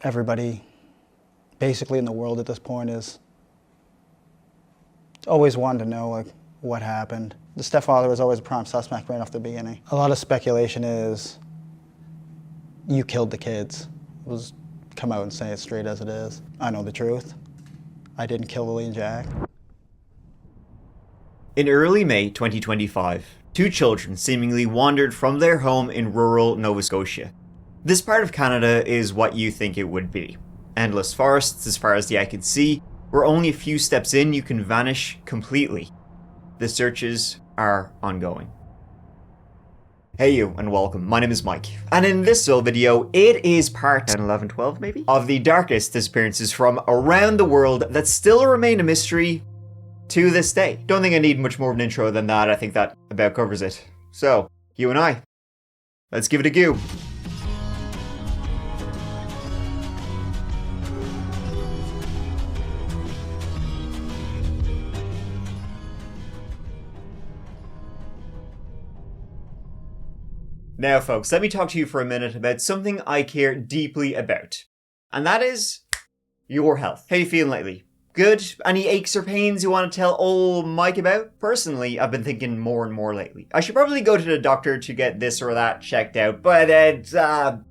Everybody basically in the world at this point is always wanted to know like what happened. The stepfather was always a prime suspect right off the beginning. A lot of speculation is you killed the kids. Come out and say it straight as it is. I know the truth. I didn't kill Lily and Jack. In early May 2025, two children seemingly wandered from their home in rural Nova Scotia. This part of Canada is what you think it would be. Endless forests as far as the eye can see, where only a few steps in you can vanish completely. The searches are ongoing. Hey you, and welcome. My name is Mike. And in this video, it is part 10, 11, 12 maybe? Of the darkest disappearances from around the world that still remain a mystery to this day. Don't think I need much more of an intro than that. I think that about covers it. So, you and I, let's give it a go. Now folks, let me talk to you for a minute about something I care deeply about. And that is your health. How you feeling lately? Good? Any aches or pains you want to tell old Mike about? Personally, I've been thinking more and more lately. I should probably go to the doctor to get this or that checked out, but it's a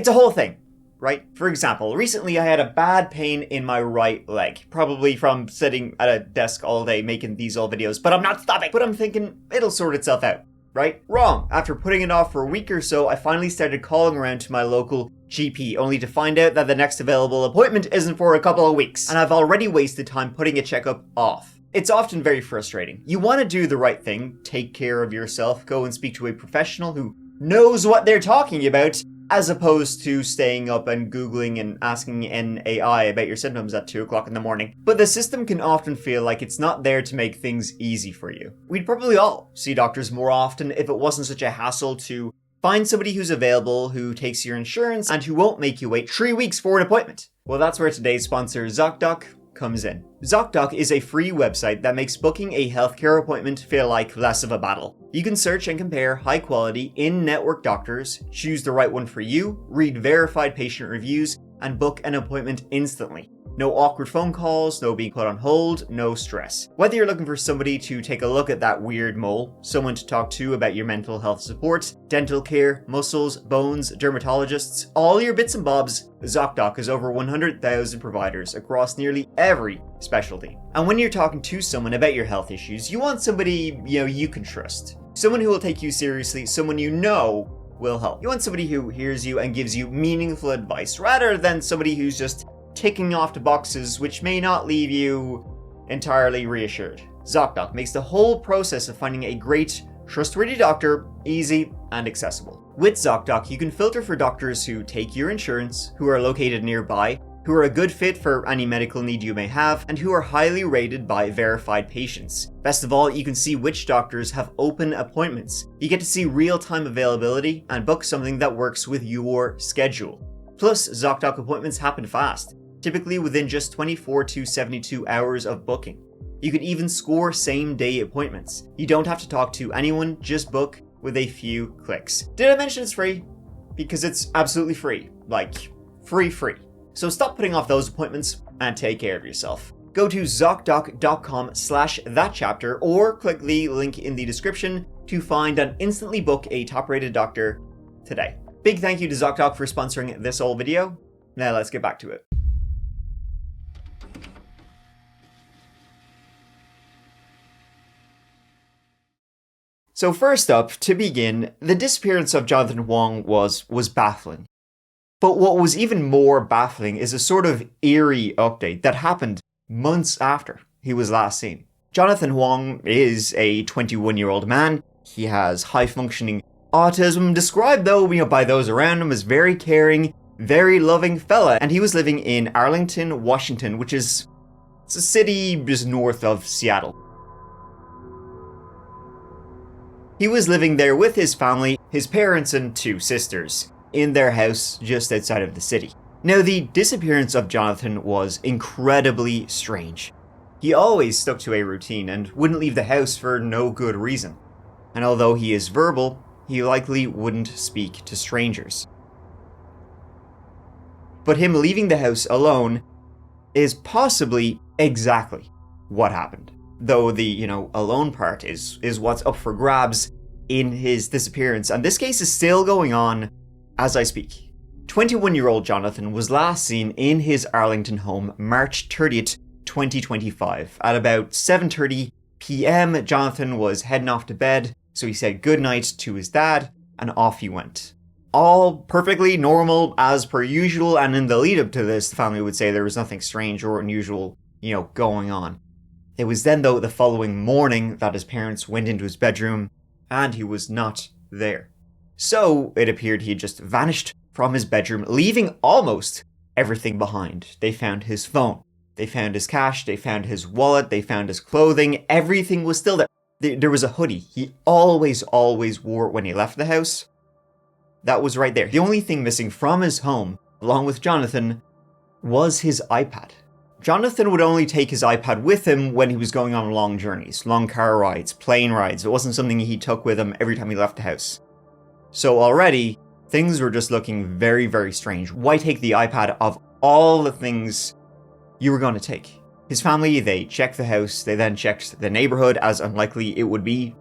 whole thing, right? For example, recently I had a bad pain in my right leg, probably from sitting at a desk all day making these old videos, but I'm not stopping. But I'm thinking it'll sort itself out. Right? Wrong. After putting it off for a week or so, I finally started calling around to my local GP, only to find out that the next available appointment isn't for a couple of weeks, and I've already wasted time putting a checkup off. It's often very frustrating. You want to do the right thing, take care of yourself, go and speak to a professional who knows what they're talking about, as opposed to staying up and Googling and asking an AI about your symptoms at 2 o'clock in the morning. But the system can often feel like it's not there to make things easy for you. We'd probably all see doctors more often if it wasn't such a hassle to find somebody who's available, who takes your insurance, and who won't make you wait 3 weeks for an appointment. Well, that's where today's sponsor, Zocdoc, comes in. Zocdoc is a free website that makes booking a healthcare appointment feel like less of a battle. You can search and compare high-quality, in-network doctors, choose the right one for you, read verified patient reviews, and book an appointment instantly. No awkward phone calls, no being put on hold, no stress. Whether you're looking for somebody to take a look at that weird mole, someone to talk to about your mental health support, dental care, muscles, bones, dermatologists, all your bits and bobs, Zocdoc has over 100,000 providers across nearly every specialty. And when you're talking to someone about your health issues, you want somebody, you can trust. Someone who will take you seriously, someone you know will help. You want somebody who hears you and gives you meaningful advice, rather than somebody who's just ticking off the boxes which may not leave you entirely reassured. Zocdoc makes the whole process of finding a great, trustworthy doctor easy and accessible. With Zocdoc, you can filter for doctors who take your insurance, who are located nearby, who are a good fit for any medical need you may have, and who are highly rated by verified patients. Best of all, you can see which doctors have open appointments. You get to see real-time availability and book something that works with your schedule. Plus, Zocdoc appointments happen fast, typically within just 24 to 72 hours of booking. You can even score same-day appointments. You don't have to talk to anyone, just book with a few clicks. Did I mention it's free? Because it's absolutely free. Like, free. So stop putting off those appointments and take care of yourself. Go to zocdoc.com/thatchapter or click the link in the description to find and instantly book a top-rated doctor today. Big thank you to Zocdoc for sponsoring this whole video. Now let's get back to it. So first up, to begin, the disappearance of Jonathan Hoang was baffling. But what was even more baffling is a sort of eerie update that happened months after he was last seen. Jonathan Hoang is a 21-year-old man. He has high-functioning autism, described though by those around him as very caring, very loving fella, and he was living in Arlington, Washington, which is a city just north of Seattle. He was living there with his family, his parents and 2 sisters, in their house just outside of the city. Now, the disappearance of Jonathan was incredibly strange. He always stuck to a routine and wouldn't leave the house for no good reason. And although he is verbal, he likely wouldn't speak to strangers. But him leaving the house alone is possibly exactly what happened. Though the, alone part is what's up for grabs in his disappearance, and this case is still going on as I speak. 21-year-old Jonathan was last seen in his Arlington home March 30th, 2025. At about 7:30 p.m, Jonathan was heading off to bed, so he said goodnight to his dad, and off he went. All perfectly normal as per usual, and in the lead up to this, the family would say there was nothing strange or unusual, going on. It was then, though, the following morning that his parents went into his bedroom, and he was not there. So it appeared he had just vanished from his bedroom, leaving almost everything behind. They found his phone, they found his cash, they found his wallet, they found his clothing, everything was still there. There was a hoodie he always wore when he left the house. That was right there. The only thing missing from his home, along with Jonathan, was his iPad. Jonathan would only take his iPad with him when he was going on long journeys, long car rides, plane rides. It wasn't something he took with him every time he left the house. So already, things were just looking very, very strange. Why take the iPad of all the things you were going to take? His family, they checked the house, they then checked the neighborhood, as unlikely it would be,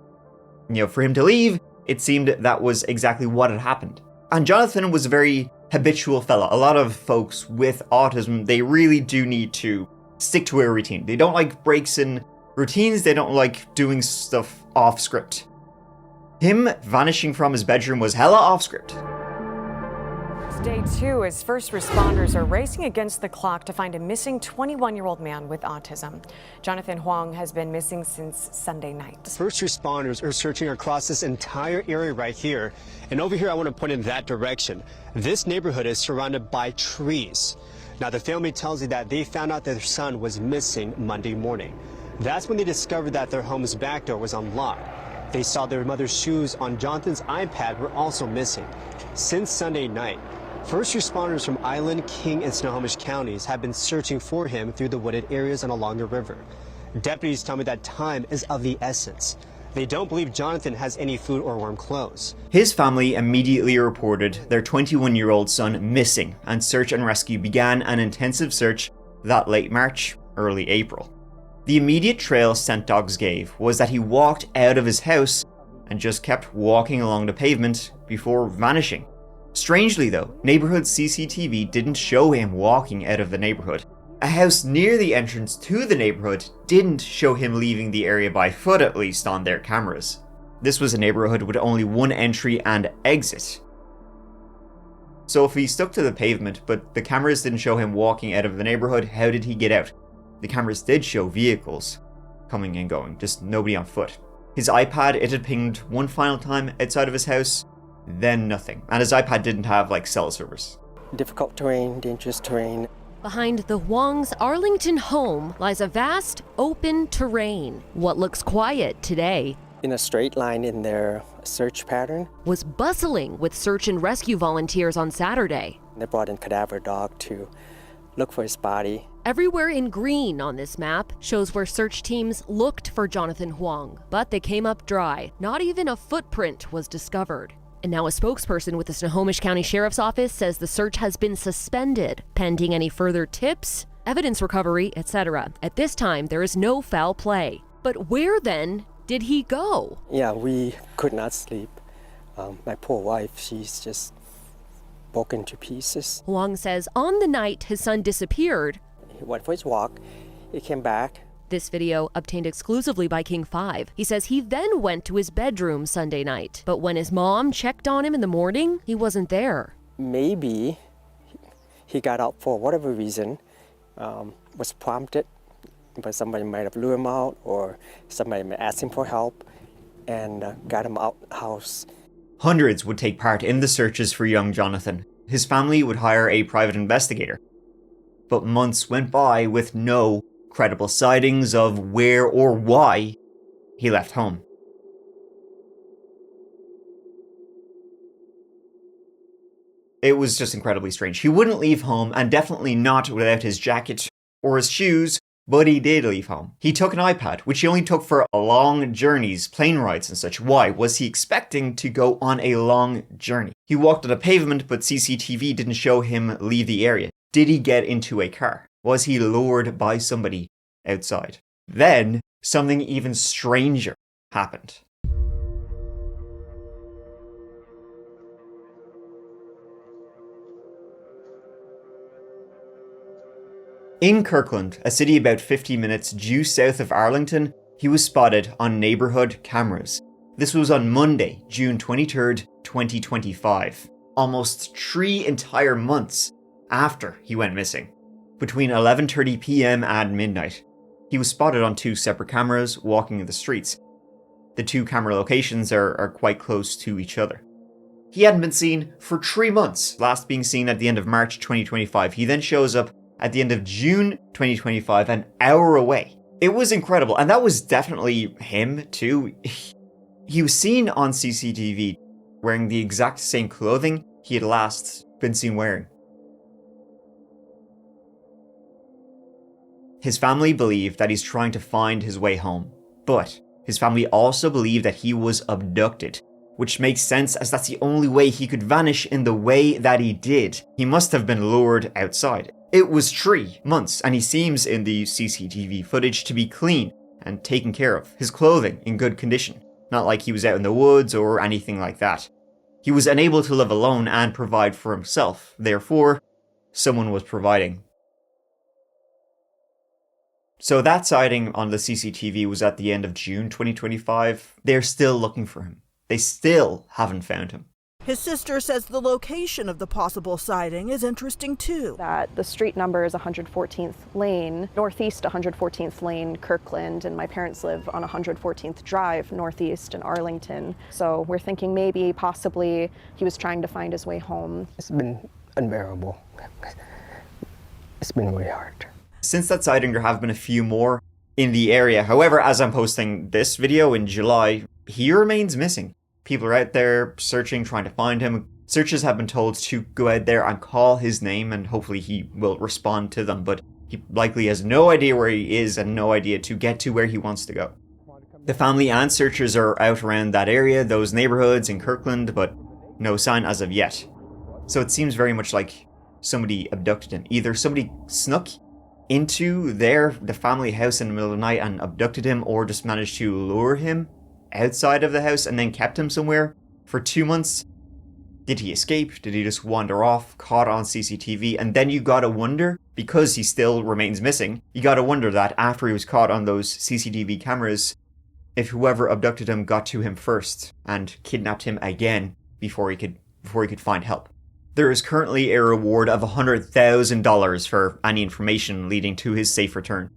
for him to leave. It seemed that was exactly what had happened. And Jonathan was a very habitual fella. A lot of folks with autism, they really do need to stick to a routine. They don't like breaks in routines, they don't like doing stuff off script. Him vanishing from his bedroom was hella off script. It's day 2 as first responders are racing against the clock to find a missing 21-year-old man with autism. Jonathan Hoang has been missing since Sunday night. First responders are searching across this entire area right here. And over here, I want to point in that direction. This neighborhood is surrounded by trees. Now, the family tells me that they found out that their son was missing Monday morning. That's when they discovered that their home's back door was unlocked. They saw their mother's shoes on Jonathan's iPad were also missing. Since Sunday night, first responders from Island, King, and Snohomish counties have been searching for him through the wooded areas and along the river. Deputies tell me that time is of the essence. They don't believe Jonathan has any food or warm clothes. His family immediately reported their 21-year-old son missing, and search and rescue began an intensive search that late March, early April. The immediate trail scent dogs gave was that he walked out of his house and just kept walking along the pavement before vanishing. Strangely though, neighborhood CCTV didn't show him walking out of the neighborhood. A house near the entrance to the neighborhood didn't show him leaving the area by foot, at least on their cameras. This was a neighborhood with only one entry and exit. So if he stuck to the pavement, but the cameras didn't show him walking out of the neighborhood, how did he get out? The cameras did show vehicles coming and going, just nobody on foot. His iPad, it had pinged one final time outside of his house, then nothing. And his iPad didn't have cell service. Difficult terrain, dangerous terrain. Behind the Hoang's Arlington home lies a vast, open terrain. What looks quiet today In a straight line in their search pattern. Was bustling with search and rescue volunteers on Saturday. They brought in cadaver dog to look for his body. Everywhere in green on this map shows where search teams looked for Jonathan Hoang, but they came up dry. Not even a footprint was discovered. And now a spokesperson with the Snohomish County Sheriff's Office says the search has been suspended, pending any further tips, evidence recovery, etc. At this time, there is no foul play. But where then did he go? Yeah, we could not sleep. My poor wife, she's just broken to pieces. Hoang says on the night his son disappeared, He went for his walk. He came back. this video obtained exclusively by King 5. He says he then went to his bedroom Sunday night, but when his mom checked on him in the morning, he wasn't there. Maybe he got out for whatever reason, was prompted, but somebody might have lured him out or somebody might ask him for help and got him out the house. Hundreds would take part in the searches for young Jonathan. His family would hire a private investigator. But months went by with no credible sightings of where or why he left home. It was just incredibly strange. He wouldn't leave home, and definitely not without his jacket or his shoes, but he did leave home. He took an iPad, which he only took for long journeys, plane rides and such. Why? Was he expecting to go on a long journey? He walked on a pavement, but CCTV didn't show him leave the area. Did he get into a car? Was he lured by somebody outside? Then, something even stranger happened. In Kirkland, a city about 50 minutes due south of Arlington, he was spotted on neighborhood cameras. This was on Monday, June 23rd, 2025, almost 3 entire months after he went missing. Between 11:30 p.m. and midnight, he was spotted on 2 separate cameras walking in the streets. The 2 camera locations are quite close to each other. He hadn't been seen for 3 months, last being seen at the end of March 2025. He then shows up at the end of June 2025, an hour away. It was incredible, and that was definitely him too. He was seen on CCTV wearing the exact same clothing he had last been seen wearing. His family believe that he's trying to find his way home, but his family also believe that he was abducted, which makes sense as that's the only way he could vanish in the way that he did. He must have been lured outside. It was 3 months, and he seems in the CCTV footage to be clean and taken care of, his clothing in good condition, not like he was out in the woods or anything like that. He was unable to live alone and provide for himself, therefore, someone was providing. So that sighting on the CCTV was at the end of June 2025. They're still looking for him. They still haven't found him. His sister says the location of the possible sighting is interesting too. That the street number is 114th Lane, northeast 114th Lane, Kirkland, and my parents live on 114th Drive, northeast in Arlington. So we're thinking maybe, possibly, he was trying to find his way home. It's been unbearable. It's been really hard. Since that sighting, there have been a few more in the area. However, as I'm posting this video in July, he remains missing. People are out there searching, trying to find him. Searchers have been told to go out there and call his name, and hopefully he will respond to them, but he likely has no idea where he is and no idea to get to where he wants to go. The family and searchers are out around that area, those neighborhoods in Kirkland, but no sign as of yet. So it seems very much like somebody abducted him. Either somebody snuck into the family house in the middle of the night and abducted him, or just managed to lure him outside of the house and then kept him somewhere for 2 months. Did he escape? Did he just wander off, caught on CCTV? And then you gotta wonder, because he still remains missing, you gotta wonder that after he was caught on those CCTV cameras, if whoever abducted him got to him first and kidnapped him again before he could find help. There is currently a reward of $100,000 for any information leading to his safe return.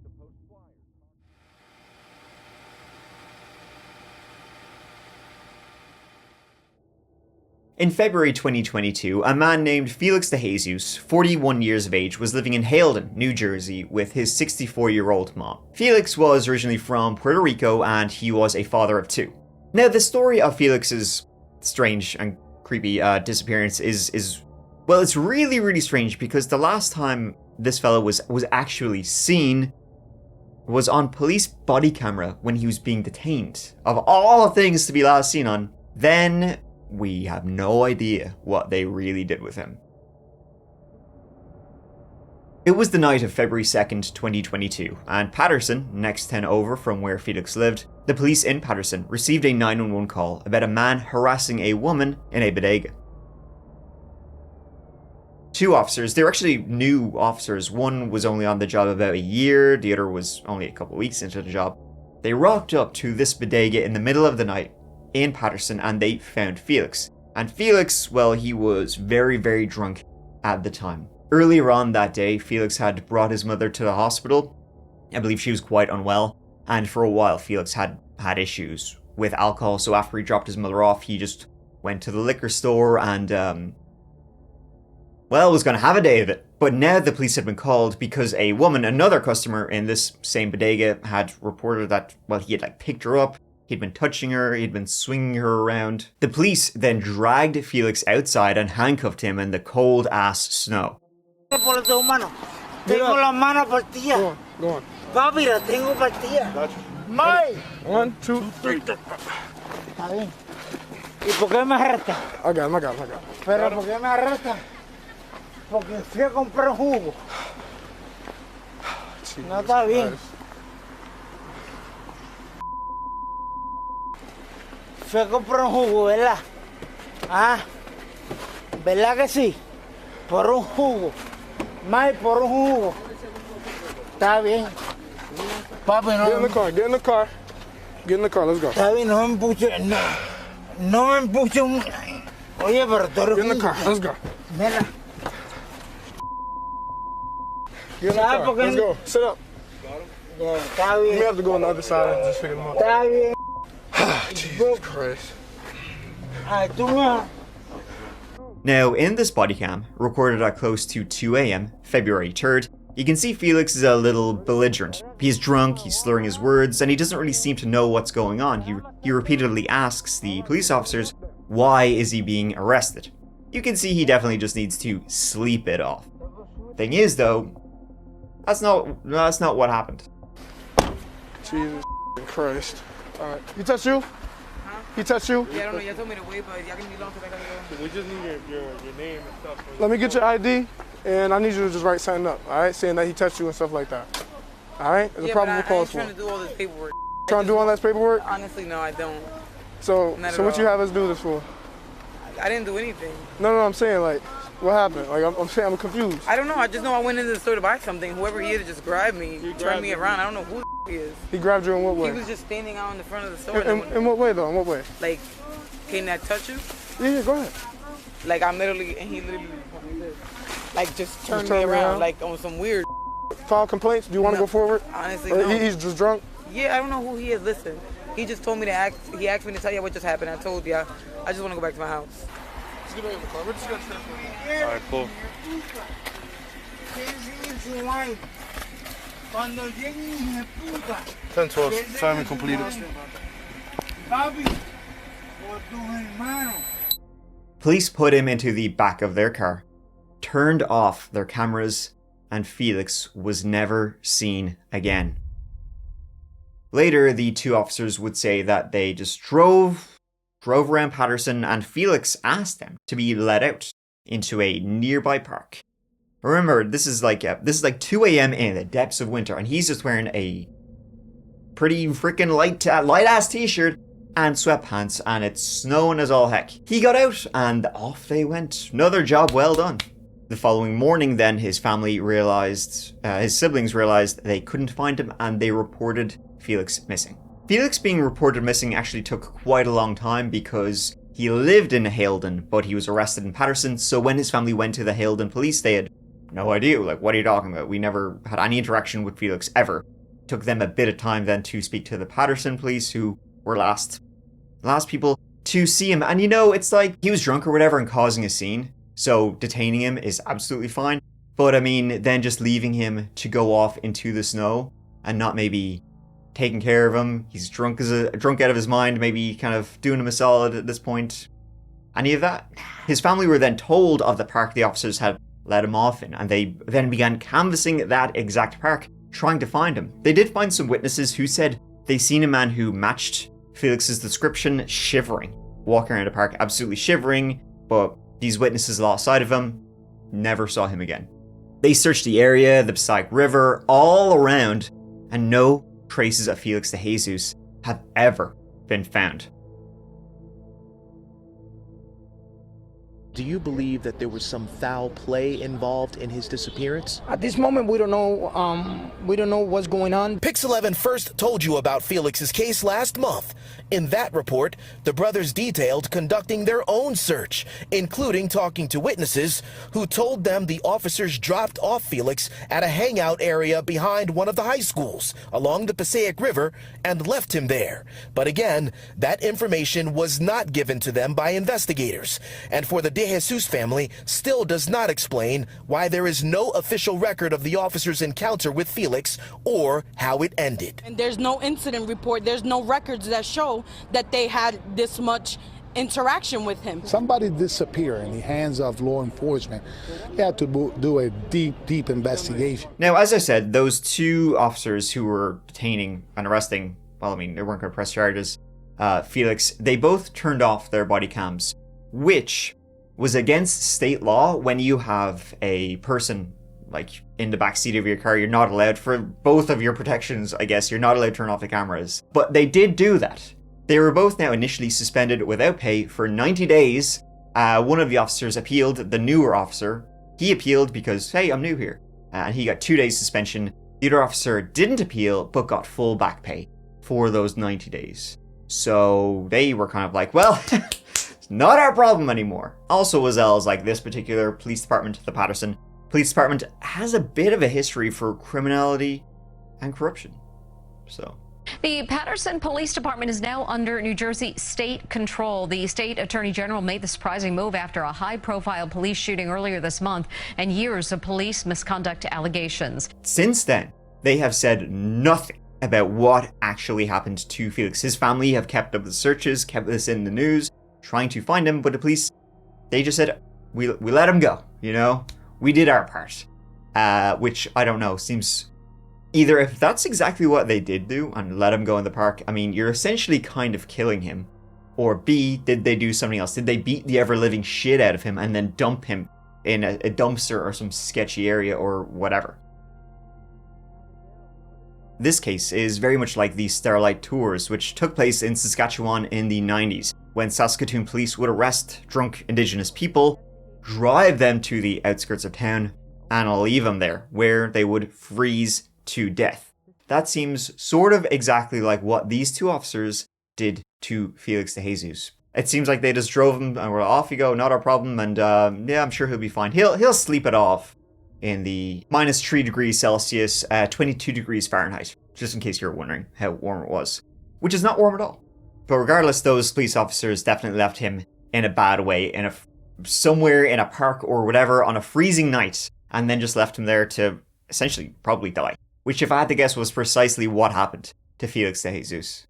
In February 2022, a man named Felix De Jesus, 41 years of age, was living in Haledon, New Jersey with his 64-year-old mom. Felix was originally from Puerto Rico and he was a father of 2. Now, the story of Felix's strange and creepy disappearance is well, it's really, really strange because the last time this fellow was actually seen was on police body camera when he was being detained. Of all things to be last seen on, then we have no idea what they really did with him. It was the night of February 2nd, 2022, and Patterson, next town over from where Felix lived, the police in Patterson received a 911 call about a man harassing a woman in a bodega. 2 officers, they were actually new officers. One was only on the job about a year, the other was only a couple weeks into the job. They rocked up to this bodega in the middle of the night in Patterson and they found Felix. And Felix, well, he was very, very drunk at the time. Earlier on that day, Felix had brought his mother to the hospital. I believe she was quite unwell. And for a while, Felix had issues with alcohol. So after he dropped his mother off, he just went to the liquor store and, was going to have a day of it. But now the police had been called because a woman, another customer in this same bodega, had reported that, well, he had picked her up. He'd been touching her, he'd been swinging her around. The police then dragged Felix outside and handcuffed him in the cold-ass snow. Go on. Gotcha. 1, 2, 3. I got him. porque fui a comprar un jugo. No está bien. Fui a comprar un jugo, ¿verdad? Ah, ¿verdad que sí? Por un jugo. Más por un jugo. Está bien. Papi, no. Get in the car, get in the car. Get in the car, let's go. Está bien, no me empuche. No me empuche un. Oye, pero tú eres. Get in the car, let's go. Mira. Get in the car, let's go. Sit up. Está You may bien. have to go on the other side and just pick him up. Está bien. Jesus Christ. Ay, tú no. Now, in this body cam, recorded at close to 2 a.m., February 3rd, you can see Felix is a little belligerent. He's drunk, he's slurring his words, and he doesn't really seem to know what's going on. He repeatedly asks the police officers, why is he being arrested? You can see he definitely just needs to sleep it off. Thing is, though, that's not what happened. Jesus Christ. Alright, he touched you? He touched you? Yeah, I don't know. You told me to wait, but y'all can be long because I gotta go. We just need your name and stuff. Let me get your ID, and I need you to just write something up, alright? Saying that he touched you and stuff like that. Alright? There's a probable cause for I'm trying it. to do all this paperwork. Trying to do all that paperwork? Honestly, no, I don't. So Not at what you all. have us do this for? I didn't do anything. No, I'm saying, like, what happened? Like, I'm saying I'm confused. I don't know. I just know I went into the store to buy something. Whoever he is just grabbed me, turned me around. I don't know who the he is. He grabbed you in what way? He was just standing out in the front of the store. In what way, though? In what way? Like, can I touch you? Yeah, go ahead. Like, I literally, and he literally, like, just turned turned me me around, around? like, on some weird. File complaints? Do you want to No. go forward? Honestly, Or no. He's just drunk? Yeah, I don't know who he is. Listen, he just told me to ask. He asked me to tell you what just happened. I told you. I just want to go back to my house. Let's get back in the car. We're just going to transfer. All right, cool. Cuando lleguen mis puta. 10-12. Time completed. Papi, por tus hermanos. Police put him into the back of their car, turned off their cameras, and Felix was never seen again. Later, the two officers would say that they just drove around Patterson, and Felix asked them to be let out into a nearby park. Remember, this is like 2 a.m. in the depths of winter, and he's just wearing a pretty freaking light ass t-shirt and sweatpants, and it's snowing as all heck. He got out, and off they went. Another job well done. The following morning, then, his siblings realized they couldn't find him, and they reported Felix missing. Felix being reported missing actually took quite a long time because he lived in Haledon, but he was arrested in Patterson, so when his family went to the Haledon police, they had no idea, like, what are you talking about? We never had any interaction with Felix ever. It took them a bit of time then to speak to the Patterson police, who were last people to see him. And it's like, he was drunk or whatever and causing a scene, so detaining him is absolutely fine. But I mean, then just leaving him to go off into the snow and not maybe taking care of him. He's drunk out of his mind, maybe kind of doing him a solid at this point. Any of that? His family were then told of the park the officers had let him off in, and they then began canvassing that exact park, trying to find him. They did find some witnesses who said they seen a man who matched Felix's description shivering, walking around the park absolutely shivering, but these witnesses lost sight of him, never saw him again. They searched the area, the Passaic River, all around, and no traces of Felix De Jesus have ever been found. Do you believe that there was some foul play involved in his disappearance? At this moment, we don't know what's going on. Pix 11 first told you about Felix's case last month. In that report, the brothers detailed conducting their own search, including talking to witnesses who told them the officers dropped off Felix at a hangout area behind one of the high schools along the Passaic River and left him there. But again, that information was not given to them by investigators. And for the De Jesus family, still does not explain why there is no official record of the officers' encounter with Felix or how it ended. And there's no incident report. There's no records that show that they had this much interaction with him. Somebody disappear in the hands of law enforcement. You have to do a deep investigation. Now, as I said, those two officers who were detaining and arresting, well, I mean, they weren't going to press charges, Felix, they both turned off their body cams, which was against state law. When you have a person like in the backseat of your car, you're not allowed, for both of your protections, I guess, you're not allowed to turn off the cameras. But they did do that. They were both now initially suspended without pay for 90 days. One of the officers appealed, the newer officer. He appealed because, hey, I'm new here. And he got 2 days suspension. The other officer didn't appeal, but got full back pay for those 90 days. So they were kind of like, well, it's not our problem anymore. Also, as well as like this particular police department, the Patterson Police Department, has a bit of a history for criminality and corruption. So the Patterson Police Department is now under New Jersey state control. The state attorney general made the surprising move after a high-profile police shooting earlier this month and years of police misconduct allegations. Since then, they have said nothing about what actually happened to Felix. His family have kept up the searches, kept this in the news, trying to find him, but the police, they just said, we let him go, you know? We did our part. Which, I don't know, seems... Either if that's exactly what they did do and let him go in the park, I mean, you're essentially kind of killing him. Or B, did they do something else? Did they beat the ever-living shit out of him and then dump him in a dumpster or some sketchy area or whatever? This case is very much like the Starlight Tours, which took place in Saskatchewan in the 90s, when Saskatoon police would arrest drunk Indigenous people, drive them to the outskirts of town, and leave them there, where they would freeze to death. That seems sort of exactly like what these two officers did to Felix De Jesus. It seems like they just drove him and were off you go, not our problem, and yeah, I'm sure he'll be fine. He'll sleep it off in the -3 degrees Celsius, 22 degrees Fahrenheit, just in case you're wondering how warm it was, which is not warm at all. But regardless, those police officers definitely left him in a bad way, somewhere in a park or whatever on a freezing night, and then just left him there to essentially probably die. Which, if I had to guess, was precisely what happened to Felix De Jesus.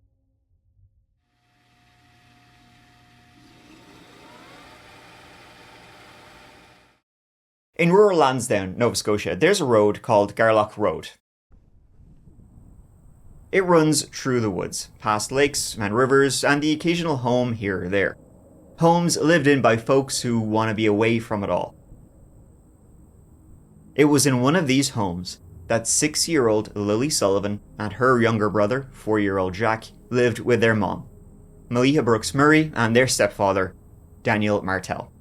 In rural Lansdowne, Nova Scotia, there's a road called Garlock Road. It runs through the woods, past lakes and rivers, and the occasional home here or there. Homes lived in by folks who want to be away from it all. It was in one of these homes that 6-year-old Lily Sullivan and her younger brother, 4-year-old Jack, lived with their mom, Maliha Brooks Murray, and their stepfather, Daniel Martel.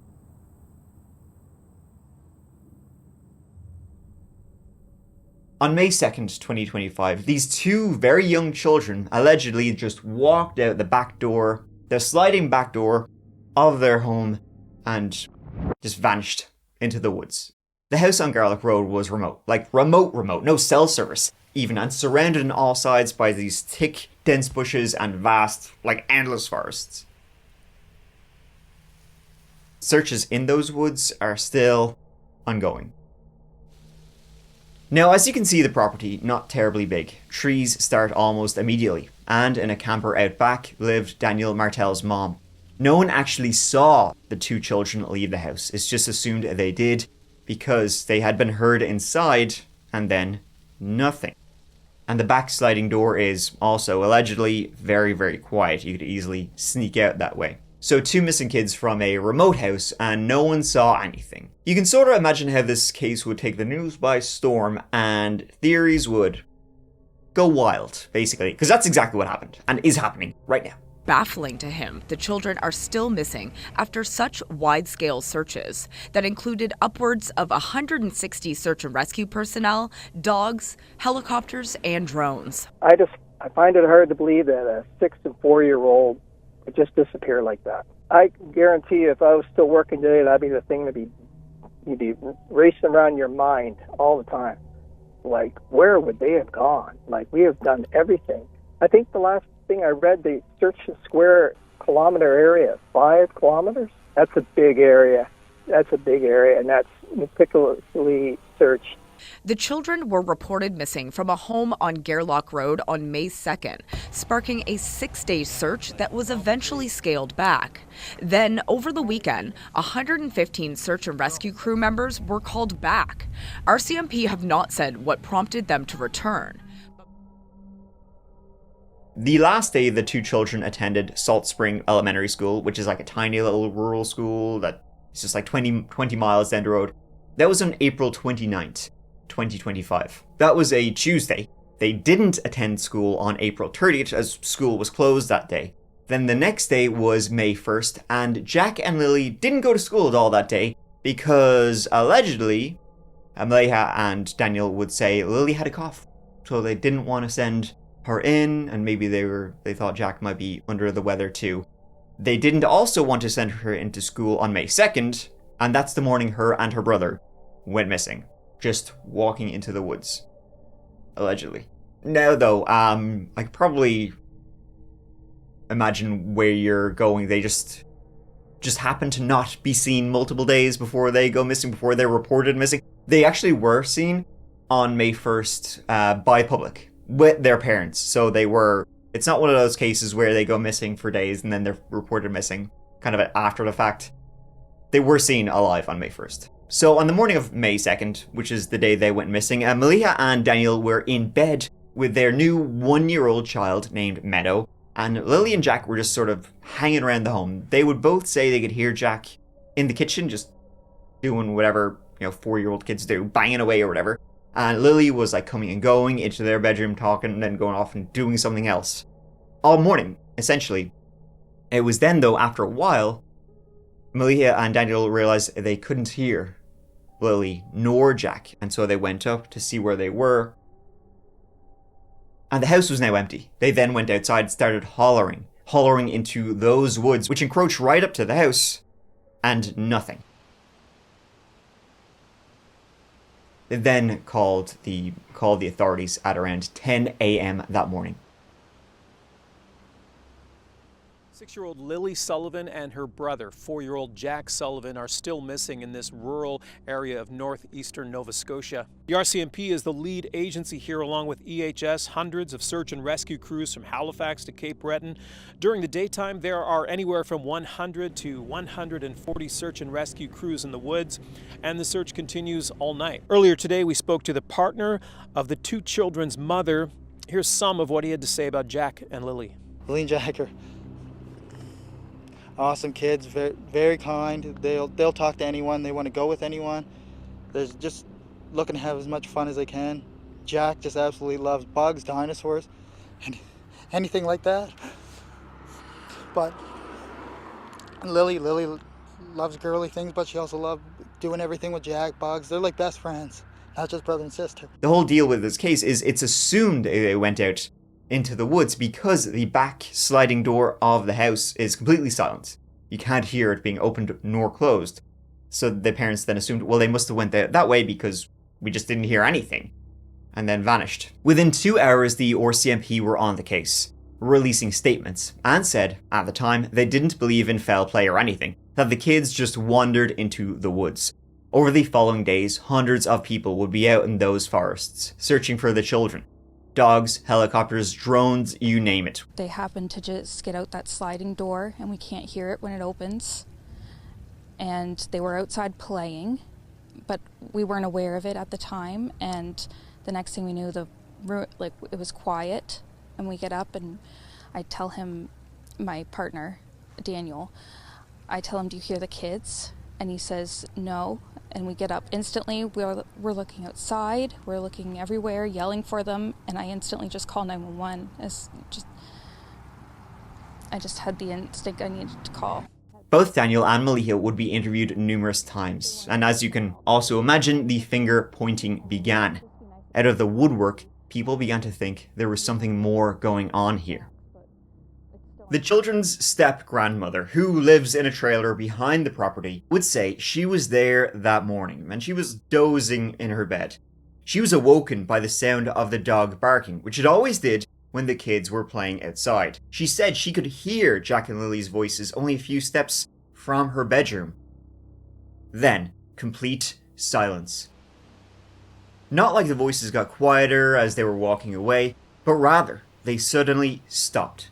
On May 2nd, 2025, these two very young children allegedly just walked out the back door, the sliding back door of their home, and just vanished into the woods. The house on Garlock Road was remote, like remote, no cell service even, and surrounded on all sides by these thick, dense bushes and vast, like endless forests. Searches in those woods are still ongoing. Now, as you can see, the property, not terribly big. Trees start almost immediately, and in a camper out back lived Daniel Martel's mom. No one actually saw the two children leave the house. It's just assumed they did, because they had been heard inside, and then nothing. And the back sliding door is also allegedly very, very quiet. You could easily sneak out that way. So 2 missing kids from a remote house, and no one saw anything. You can sort of imagine how this case would take the news by storm, and theories would go wild, basically. Because that's exactly what happened, and is happening right now. Baffling to him, the children are still missing after such wide-scale searches that included upwards of 160 search and rescue personnel, dogs, helicopters, and drones. I find it hard to believe that a 6 and 4-year-old would just disappear like that. I guarantee you, if I was still working today, that'd be the thing you'd be racing around your mind all the time. Like, where would they have gone? Like, we have done everything. I think the last thing I read, they searched a square kilometer area, 5 kilometers. That's a big area. And that's meticulously searched. The children were reported missing from a home on Garlock Road on May 2nd, sparking a 6-day search that was eventually scaled back. Then, over the weekend, 115 search and rescue crew members were called back. RCMP have not said what prompted them to return. The last day, the two children attended Salt Spring Elementary School, which is like a tiny little rural school that It's just like 20 miles down the road. That was on April 29th, 2025. That was a Tuesday. They didn't attend school on April 30th as school was closed that day. Then the next day was May 1st, and Jack and Lily didn't go to school at all that day because allegedly, Amelia and Daniel would say Lily had a cough. So they didn't want to send her in, and maybe they thought Jack might be under the weather too. They didn't also want to send her into school on May 2nd, and that's the morning her and her brother went missing, just walking into the woods. Allegedly. Now though, I could probably imagine where you're going. They just happened to not be seen multiple days before they go missing, before they're reported missing. They actually were seen on May 1st by public with their parents. So it's not one of those cases where they go missing for days and then they're reported missing kind of after the fact. They were seen alive on May 1st. So on the morning of May 2nd, which is the day they went missing, Malia and Daniel were in bed with their new 1-year-old child named Meadow, and Lily and Jack were just sort of hanging around the home. They would both say they could hear Jack in the kitchen just doing whatever, 4-year-old kids do, banging away or whatever. And Lily was like coming and going into their bedroom, talking, and then going off and doing something else. All morning, essentially. It was then, though, after a while, Malia and Daniel realized they couldn't hear Lily nor Jack, and so they went up to see where they were. And the house was now empty. They then went outside and started hollering into those woods, which encroached right up to the house, and nothing. They then called the authorities at around 10 a.m. that morning. 6-year-old Lily Sullivan and her brother, 4-year-old Jack Sullivan, are still missing in this rural area of northeastern Nova Scotia. The RCMP is the lead agency here, along with EHS, hundreds of search and rescue crews from Halifax to Cape Breton. During the daytime, there are anywhere from 100 to 140 search and rescue crews in the woods, and the search continues all night. Earlier today, we spoke to the partner of the 2 children's mother. Here's some of what he had to say about Jack and Lily. Lily and Jack are awesome kids, very, very kind. They'll talk to anyone. They want to go with anyone. They're just looking to have as much fun as they can. Jack just absolutely loves bugs, dinosaurs, and anything like that. But Lily loves girly things, but she also loves doing everything with Jack, bugs. They're like best friends, not just brother and sister. The whole deal with this case is it's assumed they went out into the woods because the back sliding door of the house is completely silent. You can't hear it being opened nor closed. So the parents then assumed, well, they must have went that way because we just didn't hear anything, and then vanished. Within 2 hours, the RCMP were on the case, releasing statements, and said, at the time, they didn't believe in foul play or anything, that the kids just wandered into the woods. Over the following days, hundreds of people would be out in those forests, searching for the children. Dogs, helicopters, drones, you name it. They happen to just get out that sliding door and we can't hear it when it opens. And they were outside playing, but we weren't aware of it at the time. And the next thing we knew, it was quiet. And we get up and I tell him, my partner, Daniel, I tell him, do you hear the kids? And he says, no. And we get up instantly, we're looking outside, we're looking everywhere, yelling for them, and I instantly just call 911. I just had the instinct I needed to call. Both Daniel and Malia would be interviewed numerous times, and as you can also imagine, the finger pointing began. Out of the woodwork, people began to think there was something more going on here. The children's step-grandmother, who lives in a trailer behind the property, would say she was there that morning, and she was dozing in her bed. She was awoken by the sound of the dog barking, which it always did when the kids were playing outside. She said she could hear Jack and Lily's voices only a few steps from her bedroom. Then, complete silence. Not like the voices got quieter as they were walking away, but rather, they suddenly stopped.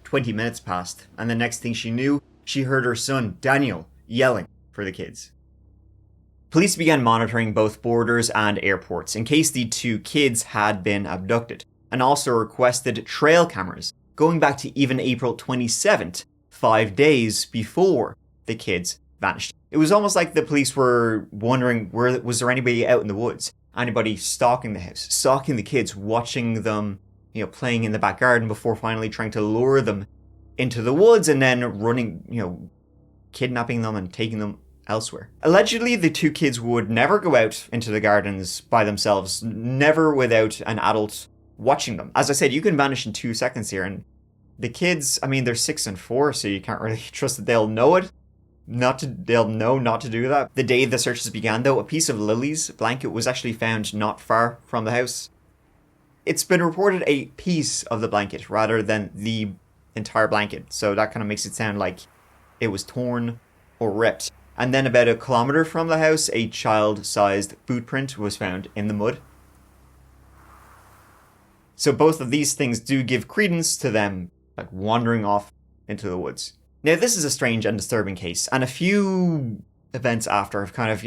20 minutes passed, and the next thing she knew, she heard her son, Daniel, yelling for the kids. Police began monitoring both borders and airports in case the 2 kids had been abducted, and also requested trail cameras, going back to even April 27th, 5 days before the kids vanished. It was almost like the police were wondering, was there anybody out in the woods? Anybody stalking the house, stalking the kids, watching them, playing in the back garden before finally trying to lure them into the woods and then running, kidnapping them and taking them elsewhere. Allegedly, the two kids would never go out into the gardens by themselves, never without an adult watching them. As I said, you can vanish in 2 seconds here, and the kids, they're 6 and 4, so you can't really trust that they'll know it. They'll know not to do that. The day the searches began, though, a piece of Lily's blanket was actually found not far from the house. It's been reported a piece of the blanket rather than the entire blanket, so that kind of makes it sound like it was torn or ripped. And then about 1 kilometer from the house, a child-sized footprint was found in the mud. So both of these things do give credence to them wandering off into the woods. Now, this is a strange and disturbing case, and a few events after have kind of,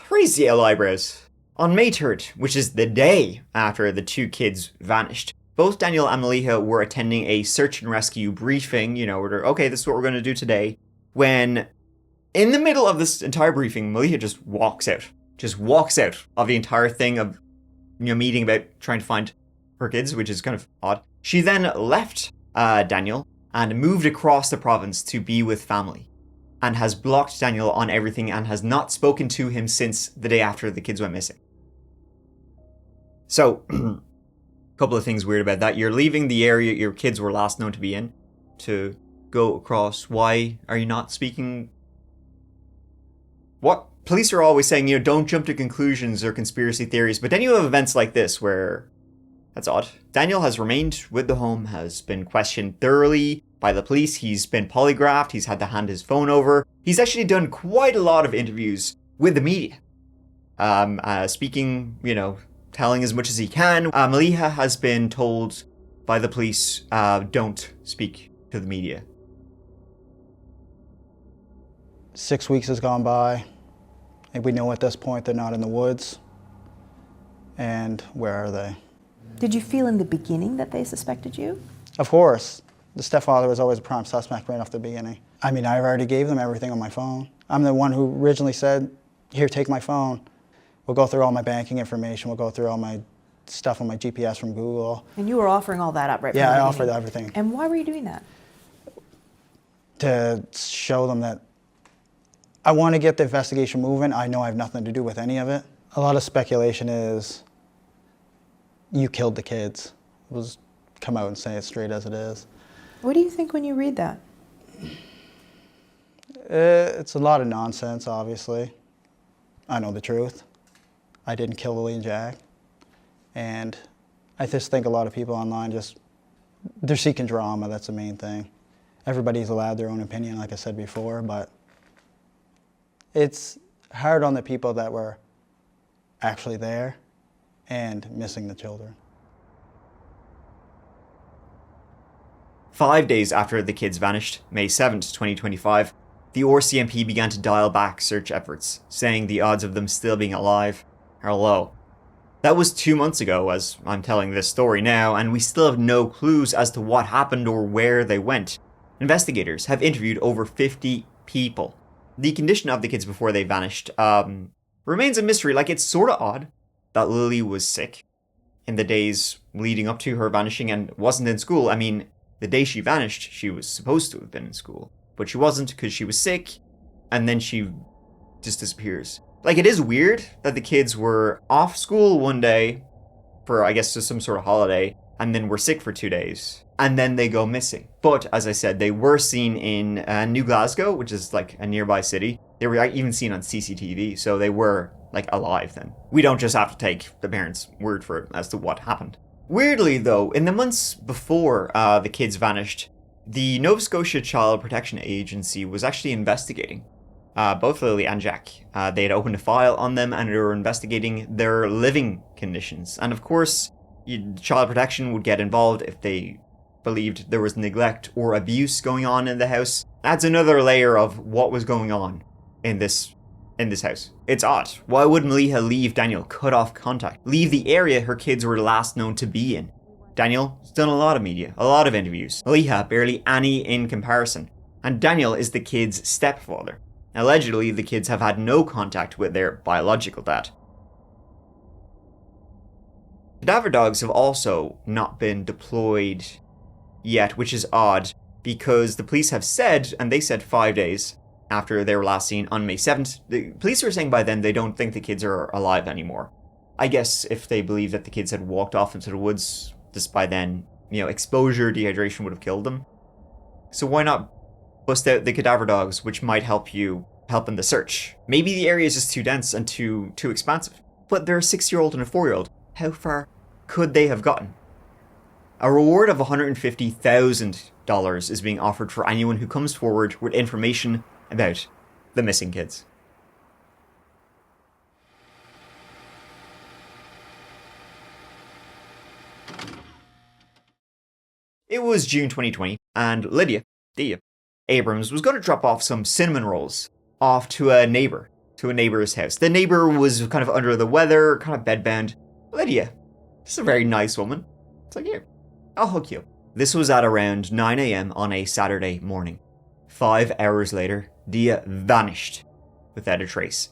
raised the eyebrows. On May 3rd, which is the day after the two kids vanished, both Daniel and Maliha were attending a search and rescue briefing, where they're, okay, this is what we're going to do today, when in the middle of this entire briefing, Maliha just walks out of the entire thing of, meeting about trying to find her kids, which is kind of odd. She then left Daniel and moved across the province to be with family, and has blocked Daniel on everything and has not spoken to him since the day after the kids went missing. So, a couple of things weird about that. You're leaving the area your kids were last known to be in to go across. Why are you not speaking? What? Police are always saying, don't jump to conclusions or conspiracy theories, but then you have events like this where that's odd. Daniel has remained with the home, has been questioned thoroughly by the police. He's been polygraphed. He's had to hand his phone over. He's actually done quite a lot of interviews with the media. Speaking, telling as much as he can. Maliha has been told by the police, don't speak to the media. 6 weeks has gone by, and we know at this point they're not in the woods. And where are they? Did you feel in the beginning that they suspected you? Of course. The stepfather was always a prime suspect right off the beginning. I already gave them everything on my phone. I'm the one who originally said, here, take my phone. We'll go through all my banking information. We'll go through all my stuff on my GPS from Google. And you were offering all that up right from the beginning? Yeah, I beginning. offered everything. And why were you doing that? To show them that I want to get the investigation moving. I know I have nothing to do with any of it. A lot of speculation is, you killed the kids. Come out and say it straight as it is. What do you think when you read that? It's a lot of nonsense, obviously. I know the truth. I didn't kill Lily and Jack. And I just think a lot of people online they're seeking drama, that's the main thing. Everybody's allowed their own opinion, like I said before, but it's hard on the people that were actually there and missing the children. 5 days after the kids vanished, May 7th, 2025, the RCMP began to dial back search efforts, saying the odds of them still being alive are low. That was 2 months ago, as I'm telling this story now, and we still have no clues as to what happened or where they went. Investigators have interviewed over 50 people. The condition of the kids before they vanished remains a mystery. It's sort of odd that Lily was sick in the days leading up to her vanishing and wasn't in school. The day she vanished, she was supposed to have been in school, but she wasn't because she was sick, and then she just disappears. It is weird that the kids were off school one day for, I guess, just some sort of holiday, and then were sick for 2 days, and then they go missing. But, as I said, they were seen in New Glasgow, which is a nearby city. They were even seen on CCTV, so they were, alive then. We don't just have to take the parents' word for it as to what happened. Weirdly, though, in the months before the kids vanished, the Nova Scotia Child Protection Agency was actually investigating both Lily and Jack. They had opened a file on them and they were investigating their living conditions. And of course, Child Protection would get involved if they believed there was neglect or abuse going on in the house. Adds another layer of what was going on in this house. It's odd. Why would Maliha leave Daniel, cut off contact, leave the area her kids were last known to be in? Daniel's done a lot of media, a lot of interviews. Maliha, barely any in comparison. and Daniel is the kids' stepfather. Allegedly, the kids have had no contact with their biological dad. Cadaver dogs have also not been deployed yet, which is odd, because the police have said, and they said 5 days after they were last seen on May 7th, the police were saying by then they don't think the kids are alive anymore. I guess if they believe that the kids had walked off into the woods, just by then, exposure, dehydration would have killed them. So why not bust out the cadaver dogs, which might help in the search? Maybe the area is just too dense and too expansive. But they're a 6-year-old and a 4-year-old. How far could they have gotten? A reward of $150,000 is being offered for anyone who comes forward with information about the missing kids. It was June 2020, and Dia Abrams was going to drop off some cinnamon rolls off to a neighbor's house. The neighbor was kind of under the weather, kind of bedbound. Lydia, she's a very nice woman. It's like, here, I'll hook you. This was at around 9 a.m. on a Saturday morning. 5 hours later, Dia vanished without a trace.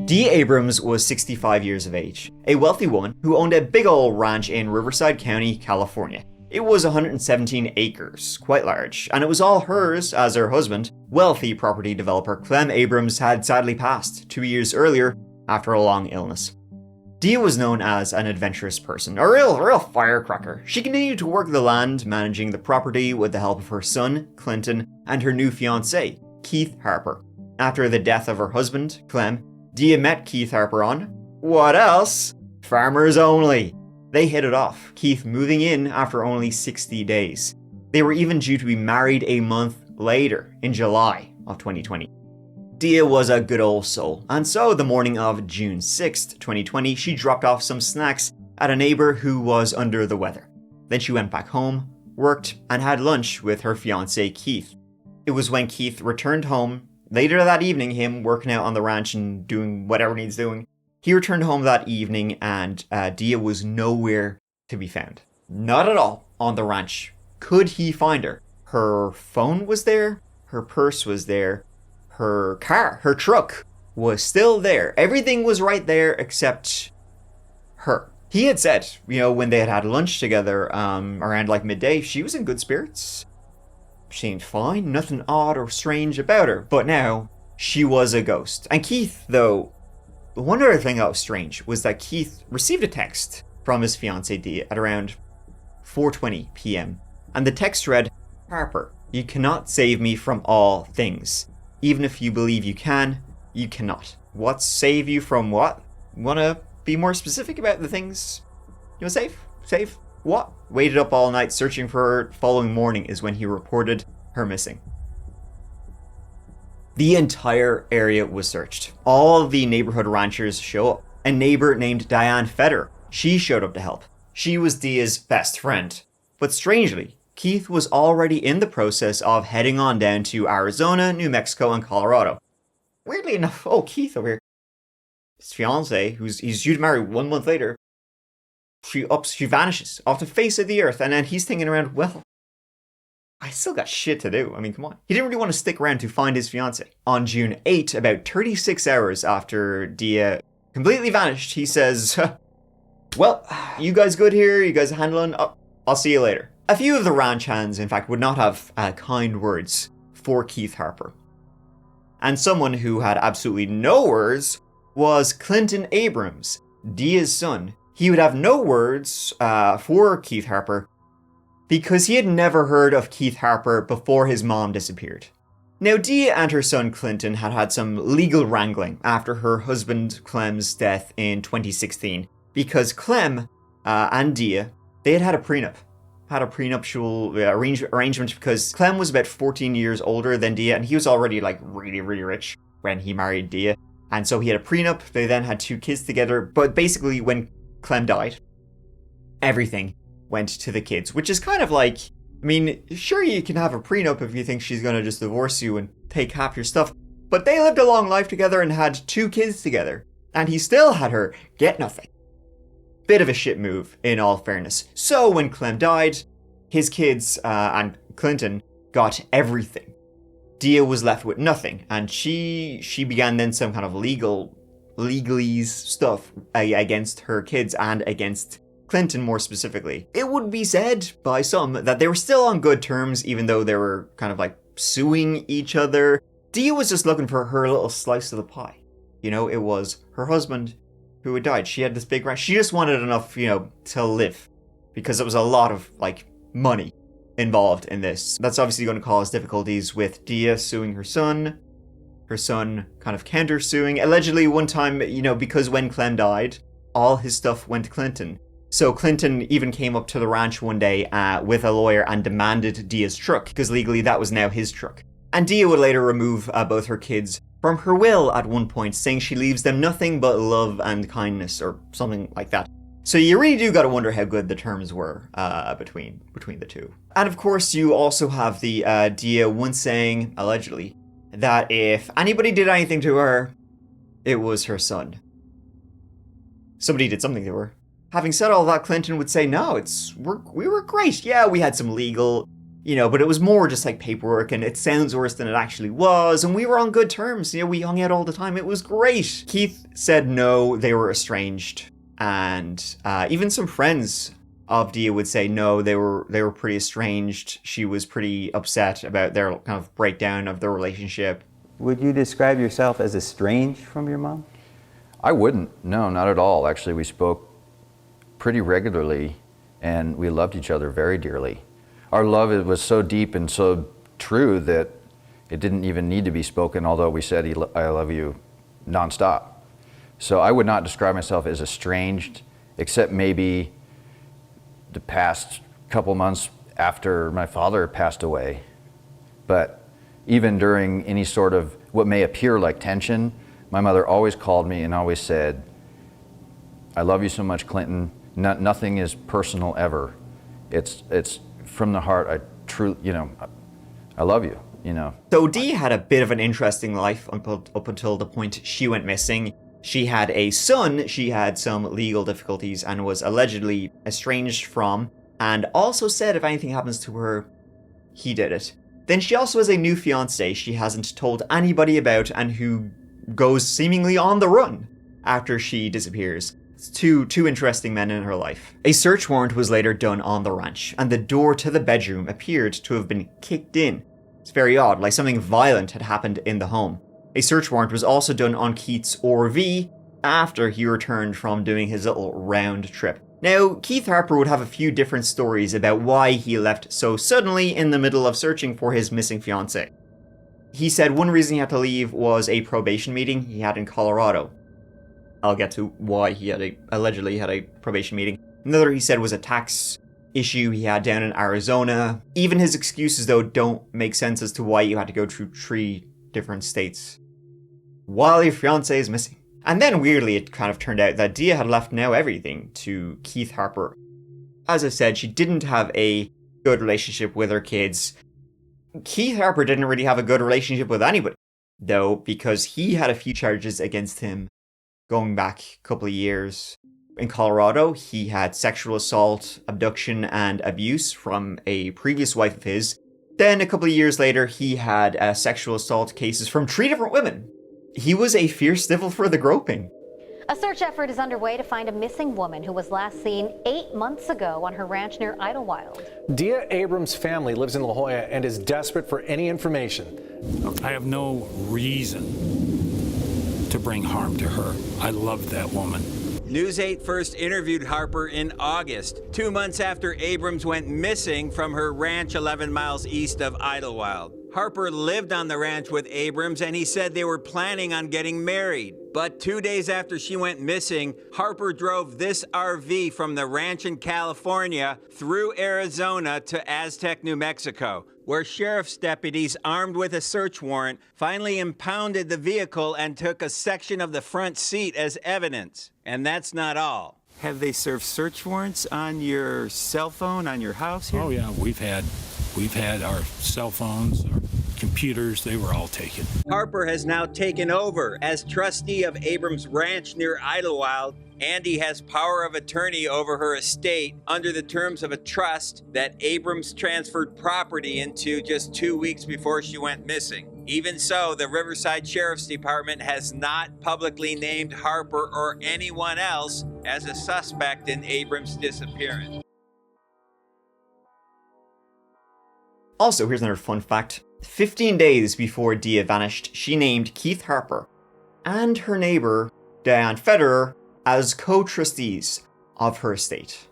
Dia Abrams was 65 years of age, a wealthy woman who owned a big ol' ranch in Riverside County, California. It was 117 acres, quite large, and it was all hers as her husband, wealthy property developer Clem Abrams, had sadly passed 2 years earlier after a long illness. Dia was known as an adventurous person, a real firecracker. She continued to work the land, managing the property with the help of her son, Clinton, and her new fiancé, Keith Harper. After the death of her husband, Clem, Dia met Keith Harper on, what else? Farmers Only. They hit it off, Keith moving in after only 60 days. They were even due to be married a month later, in July of 2020. Dia was a good old soul, and so the morning of June 6th, 2020, she dropped off some snacks at a neighbor who was under the weather. Then she went back home, worked, and had lunch with her fiancé Keith. It was when Keith returned home, later that evening, him working out on the ranch and doing whatever he's doing, he returned home that evening and Dia was nowhere to be found. Not at all on the ranch. Could he find her? Her phone was there, her purse was there, her car, her truck was still there. Everything was right there except her. He had said, when they had lunch together around like midday, she was in good spirits. She seemed fine, nothing odd or strange about her. But now, she was a ghost. And Keith, though, one other thing that was strange was that Keith received a text from his fiancée Dia at around 4:20 p.m. And the text read, Harper, you cannot save me from all things. Even if you believe you can, you cannot. What save you from what? Wanna be more specific about the things you want to save? What? Waited up all night searching for her. Following morning is when he reported her missing. The entire area was searched. All of the neighborhood ranchers show up. A neighbor named Diane Feder, she showed up to help. She was Dia's best friend. But strangely, Keith was already in the process of heading on down to Arizona, New Mexico, and Colorado. Weirdly enough, Keith over here, his fiancée, he's due to marry 1 month later, she vanishes off the face of the earth, and then he's thinking around, well, I still got shit to do. I mean, come on. He didn't really want to stick around to find his fiancée. On June 8, about 36 hours after Dia completely vanished, he says, well, you guys good here? You guys handling? I'll see you later. A few of the ranch hands, in fact, would not have kind words for Keith Harper. And someone who had absolutely no words was Clinton Abrams, Dia's son. He would have no words for Keith Harper because he had never heard of Keith Harper before his mom disappeared. Now, Dia and her son Clinton had some legal wrangling after her husband Clem's death in 2016 because Clem and Dia, they had a prenup. Had a prenuptial arrangement because Clem was about 14 years older than Dia and he was already like really rich when he married Dia. And so he had a prenup. They then had 2 kids together. But basically when Clem died, everything went to the kids, which is kind of like, I mean, sure, you can have a prenup if you think she's going to just divorce you and take half your stuff, but they lived a long life together and had 2 kids together. And he still had her get nothing. Bit of a shit move, in all fairness. So when Clem died, his kids and Clinton got everything. Dia was left with nothing, and she began then some kind of legalese stuff against her kids and against Clinton more specifically. It would be said by some that they were still on good terms, even though they were kind of like suing each other. Dia was just looking for her little slice of the pie. You know, it was her husband who had died. She had this big ranch. She just wanted enough, you know, to live, because there was a lot of like money involved in this. That's obviously going to cause difficulties with Dia suing her son kind of counter-suing. Allegedly, one time, you know, because when Clem died, all his stuff went to Clinton. So Clinton even came up to the ranch one day with a lawyer and demanded Dia's truck, because legally that was now his truck. And Dia would later remove both her kids from her will at one point, saying she leaves them nothing but love and kindness, or something like that. So you really do gotta wonder how good the terms were between the two. And of course, you also have the Dia once saying, allegedly, that if anybody did anything to her, it was her son. Somebody did something to her. Having said all that, Clinton would say, no, we were great. Yeah, we had some legal, you know, but it was more just like paperwork, and it sounds worse than it actually was, and we were on good terms. You know, we hung out all the time. It was great. Keith said no, they were estranged. And even some friends of Dia would say no, they were pretty estranged. She was pretty upset about their kind of breakdown of the relationship. Would you describe yourself as estranged from your mom? I wouldn't. No, not at all. Actually, we spoke pretty regularly, and we loved each other very dearly. Our love was so deep and so true that it didn't even need to be spoken, although we said I love you nonstop. So I would not describe myself as estranged, except maybe the past couple months after my father passed away. But even during any sort of what may appear like tension, my mother always called me and always said, I love you so much, Clinton. Nothing is personal ever. It's from the heart. I love you, you know. So Dee had a bit of an interesting life up until the point she went missing. She had a son she had some legal difficulties and was allegedly estranged from, and also said if anything happens to her, he did it. Then she also has a new fiancé she hasn't told anybody about and who goes seemingly on the run after she disappears. It's two interesting men in her life. A search warrant was later done on the ranch, and the door to the bedroom appeared to have been kicked in. It's very odd, like something violent had happened in the home. A search warrant was also done on Keith's RV after he returned from doing his little round trip. Now, Keith Harper would have a few different stories about why he left so suddenly in the middle of searching for his missing fiancée. He said one reason he had to leave was a probation meeting he had in Colorado. I'll get to why he allegedly had a probation meeting. Another he said was a tax issue he had down in Arizona. Even his excuses, though, don't make sense as to why you had to go through 3 different states while your fiancé is missing. And then weirdly it kind of turned out that Dia had left now everything to Keith Harper. As I said, she didn't have a good relationship with her kids. Keith Harper didn't really have a good relationship with anybody, though, because he had a few charges against him going back a couple of years. In Colorado, he had sexual assault, abduction, and abuse from a previous wife of his. Then a couple of years later, he had sexual assault cases from 3 different women. He was a fierce devil for the groping. A search effort is underway to find a missing woman who was last seen 8 months ago on her ranch near Idlewild. Dia Abrams' family lives in La Jolla and is desperate for any information. I have no reason to bring harm to her. I love that woman. News 8 first interviewed Harper in August, 2 months after Abrams went missing from her ranch 11 miles east of Idlewild. Harper lived on the ranch with Abrams, and he said they were planning on getting married. But 2 days after she went missing, Harper drove this RV from the ranch in California through Arizona to Aztec, New Mexico, where sheriff's deputies armed with a search warrant finally impounded the vehicle and took a section of the front seat as evidence. And that's not all. Have they served search warrants on your cell phone, on your house here? Oh yeah, we've had our cell phones, our computers, they were all taken. Harper has now taken over as trustee of Abrams Ranch near Idlewild, and he has power of attorney over her estate under the terms of a trust that Abrams transferred property into just 2 weeks before she went missing. Even so, the Riverside Sheriff's Department has not publicly named Harper or anyone else as a suspect in Abrams' disappearance. Also, here's another fun fact. 15 days before Dia vanished, she named Keith Harper and her neighbor, Diane Federer, as co-trustees of her estate.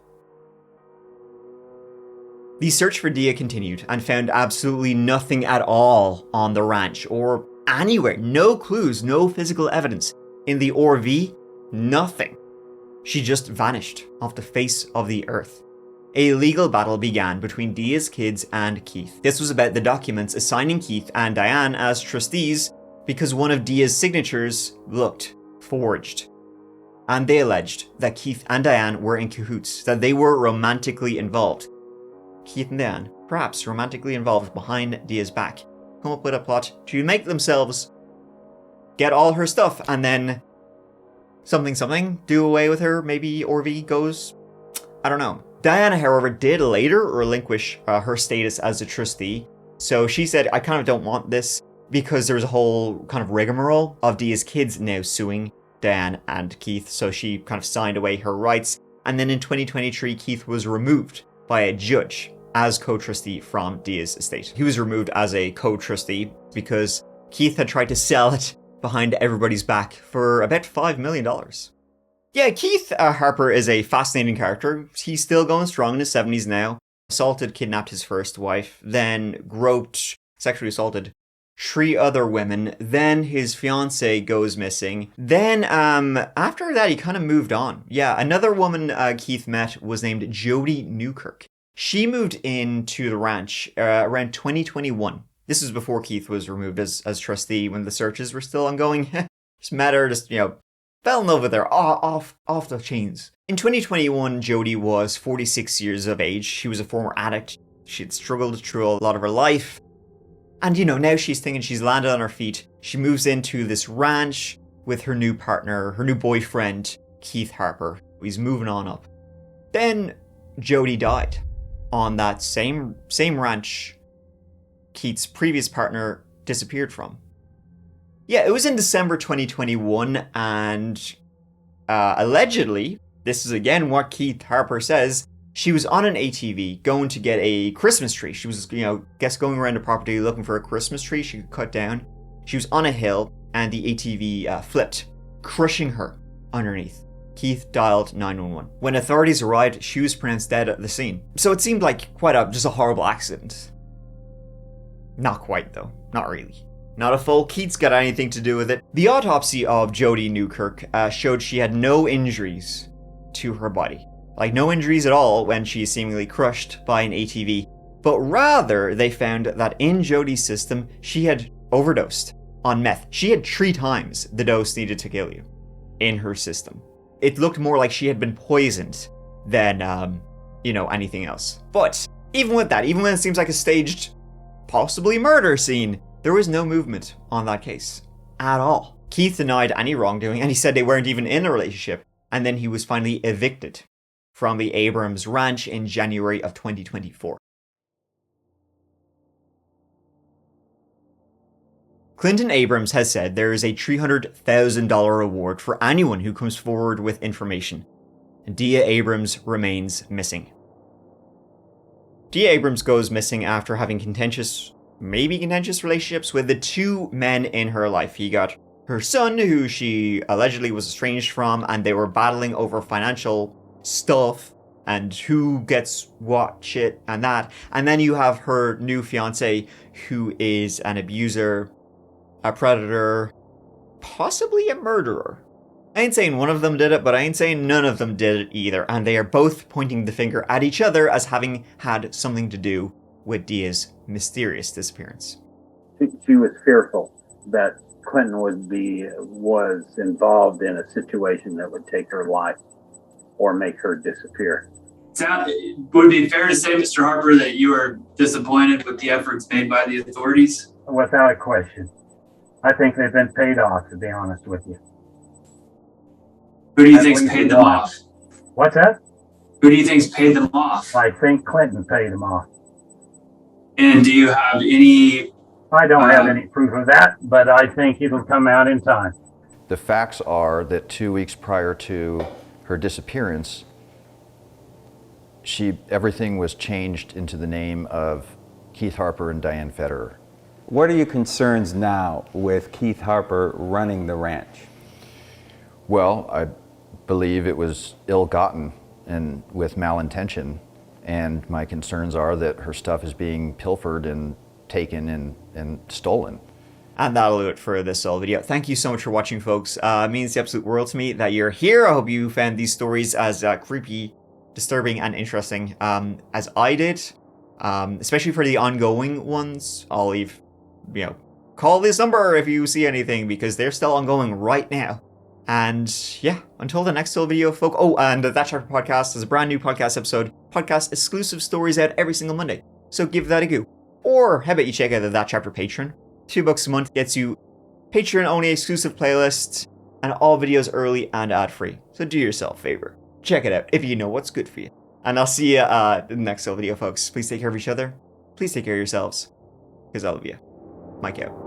The search for Dia continued and found absolutely nothing at all on the ranch or anywhere. No clues, no physical evidence. In the RV, nothing. She just vanished off the face of the earth. A legal battle began between Dia's kids and Keith. This was about the documents assigning Keith and Diane as trustees because one of Dia's signatures looked forged. And they alleged that Keith and Diane were in cahoots, that they were romantically involved. Keith and Diane, perhaps romantically involved behind Dia's back, come up with a plot to make themselves get all her stuff and then something, do away with her, maybe RV goes, I don't know. Diana, however, did later relinquish her status as a trustee, so she said, I kind of don't want this, because there was a whole kind of rigmarole of Dia's kids now suing Diane and Keith, so she kind of signed away her rights, and then in 2023, Keith was removed by a judge as co-trustee from Dia's estate. He was removed as a co-trustee because Keith had tried to sell it behind everybody's back for about $5 million. Yeah, Keith Harper is a fascinating character. He's still going strong in his 70s now. Assaulted, kidnapped his first wife, then groped, sexually assaulted 3 other women. Then his fiancée goes missing. Then after that, he kind of moved on. Yeah, another woman Keith met was named Jody Newkirk. She moved into the ranch around 2021. This was before Keith was removed as trustee when the searches were still ongoing. Just met her, fell in love with her, off the chains. In 2021, Jody was 46 years of age. She was a former addict. She had struggled through a lot of her life. And, now she's thinking she's landed on her feet. She moves into this ranch with her new partner, her new boyfriend, Keith Harper. He's moving on up. Then Jody died on that same ranch Keith's previous partner disappeared from. Yeah, it was in December 2021, and allegedly, this is again what Keith Harper says, she was on an ATV going to get a Christmas tree. She was, going around the property looking for a Christmas tree she could cut down. She was on a hill, and the ATV flipped, crushing her underneath. Keith dialed 911. When authorities arrived, she was pronounced dead at the scene. So it seemed like just a horrible accident. Not quite, though. Not really. Not if old Keith's got anything to do with it. The autopsy of Jody Newkirk showed she had no injuries to her body. Like, no injuries at all when she is seemingly crushed by an ATV. But rather, they found that in Jody's system, she had overdosed on meth. She had 3 times the dose needed to kill you in her system. It looked more like she had been poisoned than, anything else. But even with that, even when it seems like a staged, possibly murder scene, there was no movement on that case at all. Keith denied any wrongdoing, and he said they weren't even in a relationship. And then he was finally evicted from the Abrams Ranch in January of 2024. Clinton Abrams has said there is a $300,000 reward for anyone who comes forward with information. Dia Abrams remains missing. Dia Abrams goes missing after having contentious relationships with the 2 men in her life. He got her son, who she allegedly was estranged from, and they were battling over financial stuff and who gets what shit and that. And then you have her new fiance, who is an abuser, a predator, possibly a murderer. I ain't saying one of them did it, but I ain't saying none of them did it either. And they are both pointing the finger at each other as having had something to do with Dia's mysterious disappearance. She was fearful that Clinton was involved in a situation that would take her life or make her disappear. Would it be fair to say, Mr. Harper, that you are disappointed with the efforts made by the authorities? Without a question. I think they've been paid off, to be honest with you. Who do you think's paid them off? What's that? Who do you think's paid them off? I think Clinton paid them off. And do you have any... I don't have any proof of that, but I think it'll come out in time. The facts are that 2 weeks prior to her disappearance, everything was changed into the name of Keith Harper and Diane Federer. What are your concerns now with Keith Harper running the ranch? Well, I believe it was ill-gotten and with malintention, and my concerns are that her stuff is being pilfered and taken and stolen. And that'll do it for this little video. Thank you so much for watching, folks. It means the absolute world to me that you're here. I hope you found these stories as creepy, disturbing, and interesting as I did. Especially for the ongoing ones. I'll leave, call this number if you see anything, because they're still ongoing right now. And yeah, until the next little video, folks. Oh, and That Chapter Podcast is a brand new podcast episode. Podcast exclusive stories out every single Monday. So give that a go. Or how about you check out the That Chapter Patreon? $2 a month gets you Patreon-only exclusive playlists and all videos early and ad-free. So do yourself a favor. Check it out if you know what's good for you. And I'll see you in the next video, folks. Please take care of each other. Please take care of yourselves. Because I love you. Mike out.